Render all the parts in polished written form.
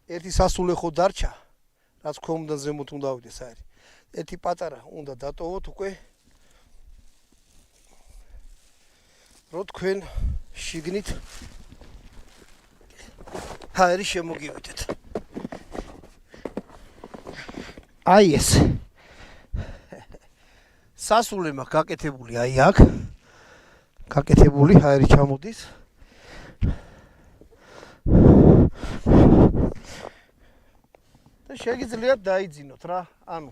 ერთი სასულე ხო დარჩა, რაც ქვემოდან ზემოთ უნდა ავიდეს აერი. ერთი პატარა უნდა დატოვოთ უკვე. რო თქვენ შიგნით აერი შემოგივიდეთ. აი ეს. სასულე მაქვს გაკეთებული აი აქ. გაკეთებული აერი ჩამოდის. და შეგიძლიათ დაიძინოთ რა. ანუ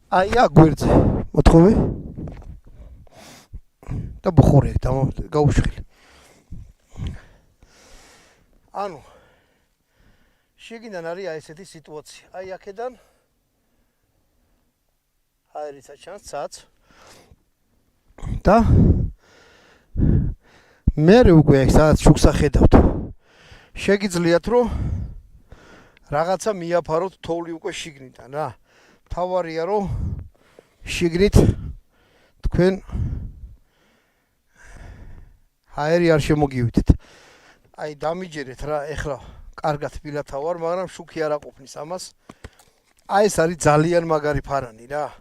აი აქ გვერდზე მოთხოვე. და ბუხური გაუშხილი. ანუ შიგნიდან არის აი ესეთი სიტუაცია. აი აქედან აერიცა ჩანს ცაც. და მე უკვე აქ სადაც შუქს ახედავთ. შეგიძლიათ რომ რაღაცა მიაფაროთ თოვლი უკვე შიგნიდან რა. თავარია რომ შიგნით თქვენ აერი არ შემოგივიდეთ. აი დამიჯერეთ რა, ეხლა კარგად თბილათა ვარ, მაგრამ შუქი არ აყოფნის ამას. აი ეს არის ძალიან მაგარი ფარანი რა.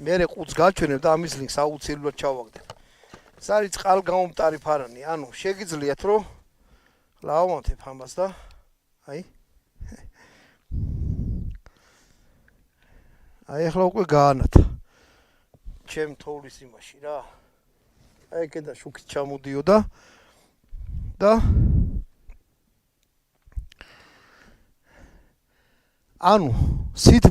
მე ყუთს გაჩვენებ და ამის ლინკს აუცილებლად ჩავაგდებ. ეს არის წყალგამომტარი ფარანი, ანუ შეგიძლიათ რომ ლავამთებ ამას და აი ეხლა უკვე გაანათა ჩემ თოვლის იმაში რა. აი კიდე შუქი ჩამოდიოდა და ანუ სითბო